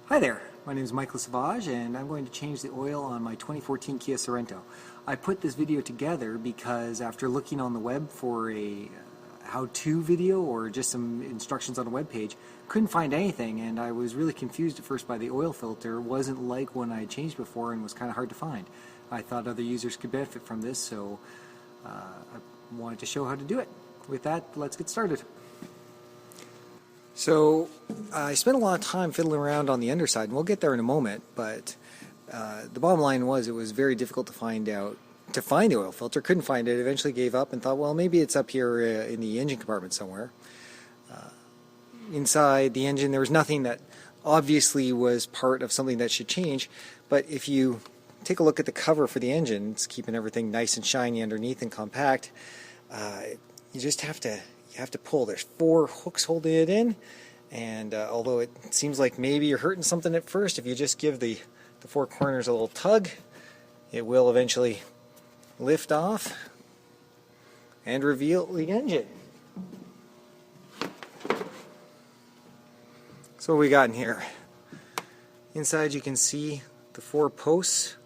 Hi there, my name is Michael Savage and I'm going to change the oil on my 2014 Kia Sorento. I put this video together because after looking on the web for a how-to video or just some instructions on a web page, couldn't find anything, and I was really confused at first by the oil filter. It wasn't like one I had changed before and was kind of hard to find. I thought other users could benefit from this, so I wanted to show how to do it. With that, let's get started. So I spent a lot of time fiddling around on the underside, and we'll get there in a moment, but the bottom line was it was very difficult to find the oil filter. Couldn't find it. Eventually gave up and thought, well, maybe it's up here in the engine compartment somewhere. Inside the engine there was nothing that obviously was part of something that should change, but if you take a look at the cover for the engine, it's keeping everything nice and shiny underneath and compact. You just have to pull. There's 4 hooks holding it in, and although it seems like maybe you're hurting something at first, if you just give the 4 corners a little tug, it will eventually lift off and reveal the engine. So what we got in here? Inside you can see the 4 posts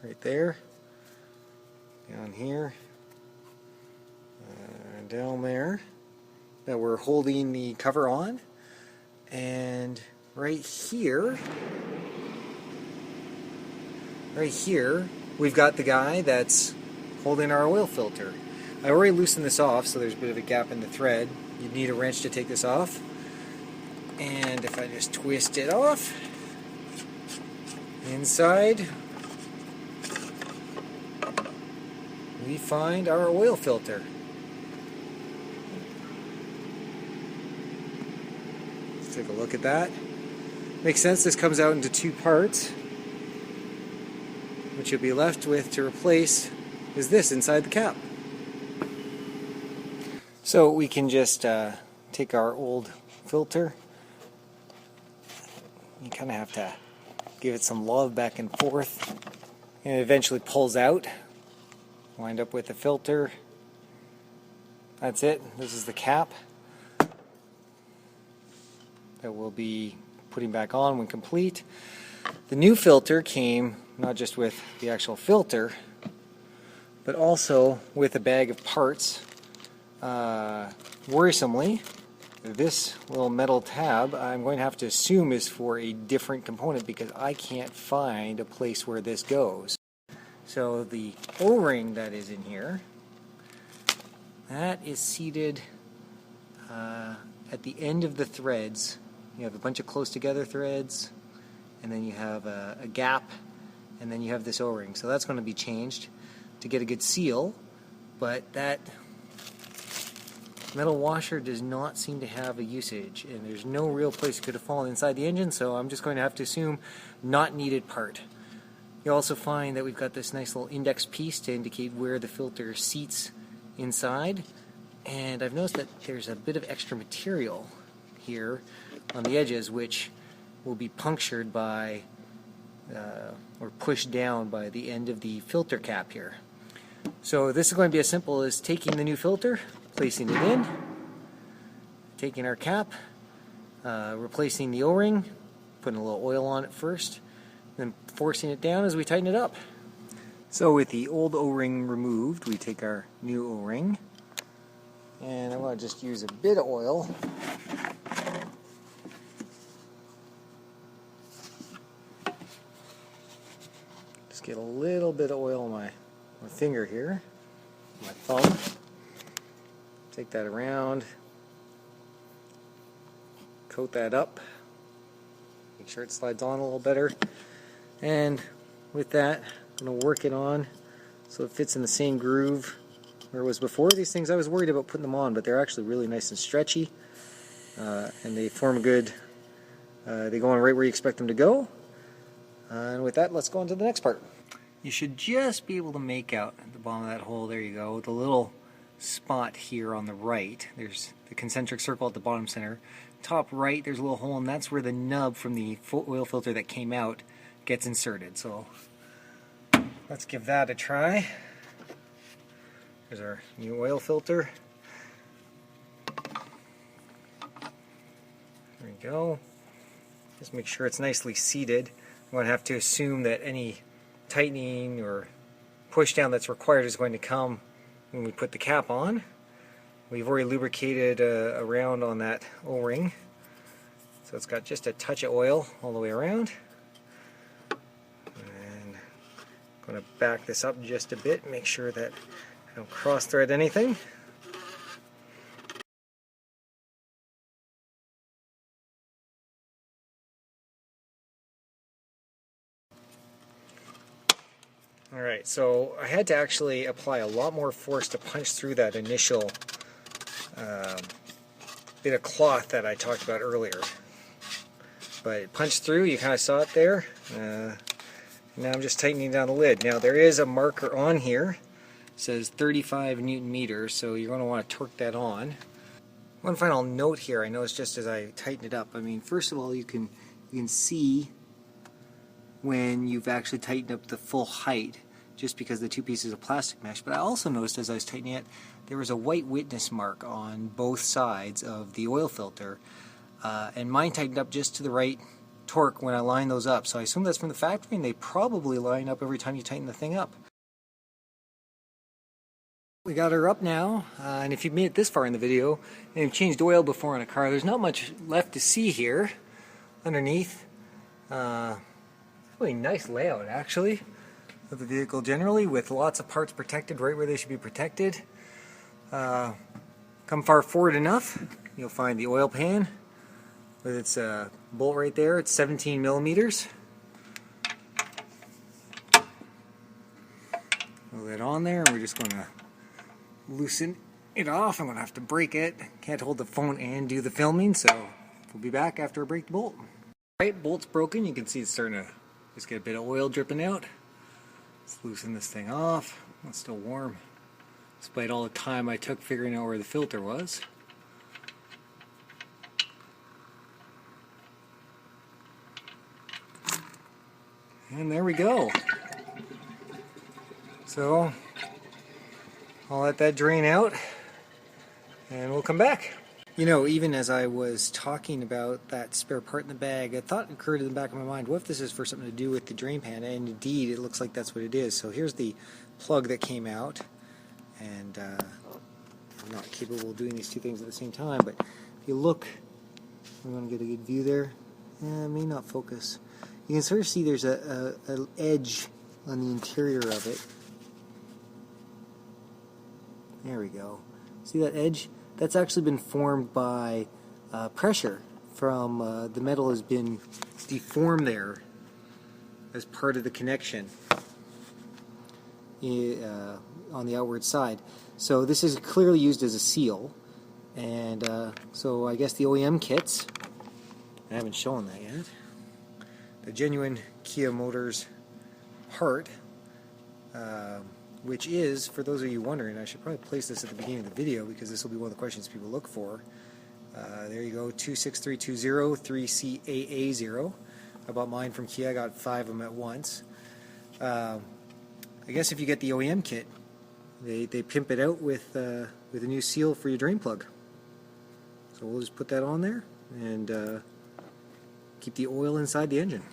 right there, down here, and down there, that we're holding the cover on, and right here we've got the guy that's holding our oil filter. I already loosened this off, so there's a bit of a gap in the thread. You'd need a wrench to take this off, and if I just twist it off, inside we find our oil filter. Let's take a look at that. Makes sense, this comes out into 2 parts. What you'll be left with to replace is this inside the cap. So we can just take our old filter. You kind of have to give it some love back and forth, and it eventually pulls out. Wind up with the filter. That's it. This is the cap that we'll be putting back on when complete. The new filter came not just with the actual filter, but also with a bag of parts. Worrisomely, this little metal tab I'm going to have to assume is for a different component because I can't find a place where this goes. So the O-ring that is in here, that is seated at the end of the threads. You have a bunch of close together threads, and then you have a gap, and then you have this O-ring. So that's going to be changed to get a good seal, but that metal washer does not seem to have a usage, and there's no real place it could have fallen inside the engine, so I'm just going to have to assume not needed part. You'll also find that we've got this nice little index piece to indicate where the filter seats inside, and I've noticed that there's a bit of extra material here on the edges which will be punctured by or pushed down by the end of the filter cap here. So this is going to be as simple as taking the new filter, placing it in, taking our cap, replacing the O-ring, putting a little oil on it first, then forcing it down as we tighten it up. So with the old O-ring removed, we take our new O-ring, and I'm going to just use a bit of oil. Just get a little bit of oil on my finger here, my thumb. Take that around, coat that up, make sure it slides on a little better, and with that I'm going to work it on so it fits in the same groove where it was before. These things I was worried about putting them on, but they're actually really nice and stretchy, and they form a good, they go on right where you expect them to go. And with that, let's go on to the next part. You should just be able to make out at the bottom of that hole, there you go, the little spot here on the right. There's the concentric circle at the bottom center. Top right, there's a little hole, and that's where the nub from the oil filter that came out gets inserted. So let's give that a try. There's our new oil filter. There we go. Just make sure it's nicely seated. I'm going to have to assume that any tightening or push down that's required is going to come when we put the cap on. We've already lubricated around on that O-ring, so it's got just a touch of oil all the way around. And I'm going to back this up just a bit, make sure that I don't cross thread anything. Alright, so I had to actually apply a lot more force to punch through that initial bit of cloth that I talked about earlier. But it punched through, you kind of saw it there. Now I'm just tightening down the lid. Now there is a marker on here. It says 35 Newton meters, so you're going to want to torque that on. One final note here, I noticed just as I tighten it up, I mean, first of all, you can see when you've actually tightened up the full height, just because the two pieces of plastic mesh. But I also noticed as I was tightening it, there was a white witness mark on both sides of the oil filter, and mine tightened up just to the right torque when I lined those up. So I assume that's from the factory, and they probably line up every time you tighten the thing up. We got her up now, and if you've made it this far in the video and you've changed oil before in a car, there's not much left to see here underneath. Really nice layout actually of the vehicle generally, with lots of parts protected right where they should be protected. Come far forward enough, you'll find the oil pan with its bolt right there. It's 17 millimeters. Throw that on there, and we're just going to loosen it off. I'm going to have to break it. Can't hold the phone and do the filming, so we'll be back after I break the bolt. Alright, bolt's broken. You can see it's starting to just get a bit of oil dripping out. Let's loosen this thing off. It's still warm, despite all the time I took figuring out where the filter was. And there we go. So I'll let that drain out and we'll come back. You know, even as I was talking about that spare part in the bag, a thought occurred in the back of my mind, what if this is for something to do with the drain pan? And indeed, it looks like that's what it is. So here's the plug that came out, and I'm not capable of doing these two things at the same time, but if you look, we want to get a good view there. It may not focus. You can sort of see there's an edge on the interior of it. There we go. See that edge? That's actually been formed by pressure from the metal has been deformed there as part of the connection on the outward side. So this is clearly used as a seal, and so I guess the OEM kits, I haven't shown that yet, the genuine Kia Motors part, which is, for those of you wondering, I should probably place this at the beginning of the video because this will be one of the questions people look for. There you go, 26320-3CAA0. I bought mine from Kia. I got 5 of them at once. I guess if you get the OEM kit, they pimp it out with a new seal for your drain plug. So we'll just put that on there and keep the oil inside the engine.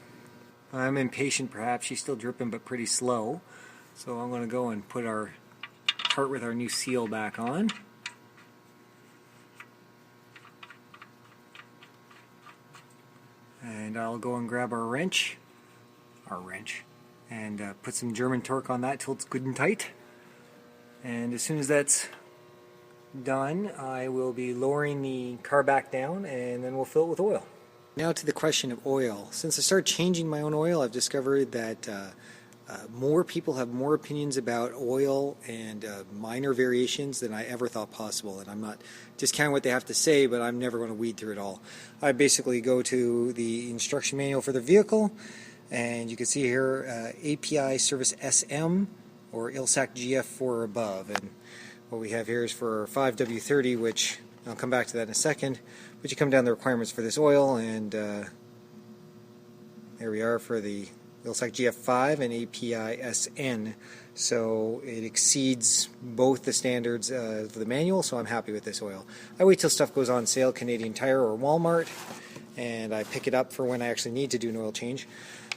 I'm impatient perhaps. She's still dripping but pretty slow. So I'm going to go and put our part with our new seal back on. And I'll go and grab our wrench, and put some German torque on that till it's good and tight. And as soon as that's done, I will be lowering the car back down, and then we'll fill it with oil. Now to the question of oil. Since I started changing my own oil, I've discovered that more people have more opinions about oil and minor variations than I ever thought possible. And I'm not discounting what they have to say, but I'm never going to weed through it all. I basically go to the instruction manual for the vehicle, and you can see here API service SM or ILSAC GF4 or above. And what we have here is for 5W30, which I'll come back to that in a second. But you come down the requirements for this oil, and there we are for the ILSAC GF5 and API SN. So it exceeds both the standards of the manual, so I'm happy with this oil. I wait till stuff goes on sale, Canadian Tire or Walmart, and I pick it up for when I actually need to do an oil change.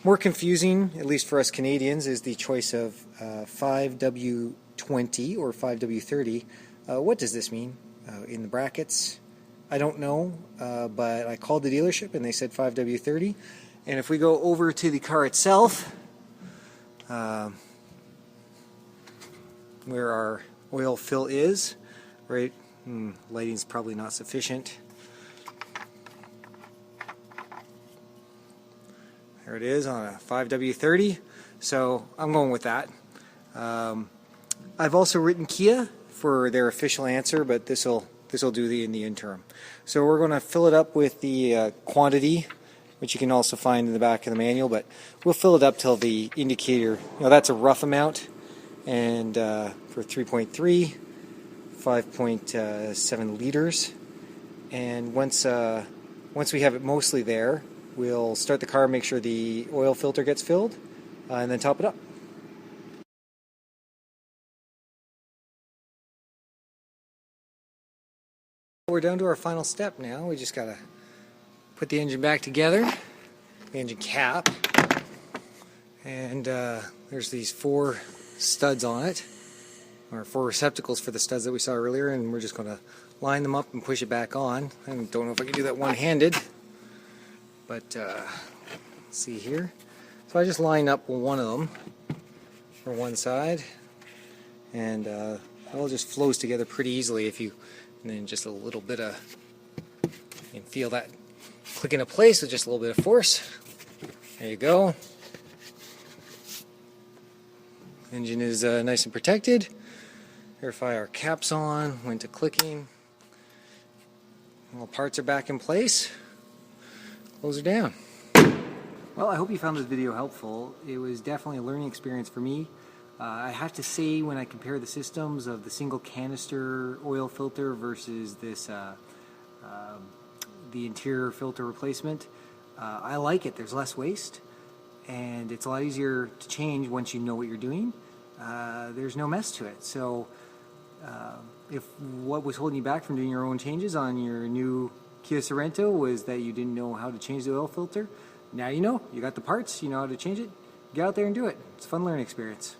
More confusing, at least for us Canadians, is the choice of 5W20 or 5W30. What does this mean in the brackets? I don't know, but I called the dealership and they said 5W30. And if we go over to the car itself, where our oil fill is, right? Lighting's probably not sufficient. There it is on a 5W30, so I'm going with that. I've also written Kia for their official answer, but this will do in the interim. So we're going to fill it up with the quantity, which you can also find in the back of the manual, but we'll fill it up till the indicator, that's a rough amount, and for 3.3, 5.7 liters, and once we have it mostly there, we'll start the car, make sure the oil filter gets filled, and then top it up. We're down to our final step now. We just gotta put the engine back together, the engine cap, and there's these 4 studs on it, or 4 receptacles for the studs that we saw earlier, and we're just gonna line them up and push it back on. I don't know if I can do that one-handed, but let's see here. So I just line up one of them for one side, and it all just flows together pretty easily and then just a little bit of, you can feel that click into place with just a little bit of force. There you go. Engine is nice and protected. Verify our caps on, went to clicking. All parts are back in place. Close her down. Well, I hope you found this video helpful. It was definitely a learning experience for me. I have to say, when I compare the systems of the single canister oil filter versus this the interior filter replacement, I like it. There's less waste, and it's a lot easier to change once you know what you're doing. There's no mess to it. So if what was holding you back from doing your own changes on your new Kia Sorento was that you didn't know how to change the oil filter, now you know. You got the parts, you know how to change it. Get out there and do it. It's a fun learning experience.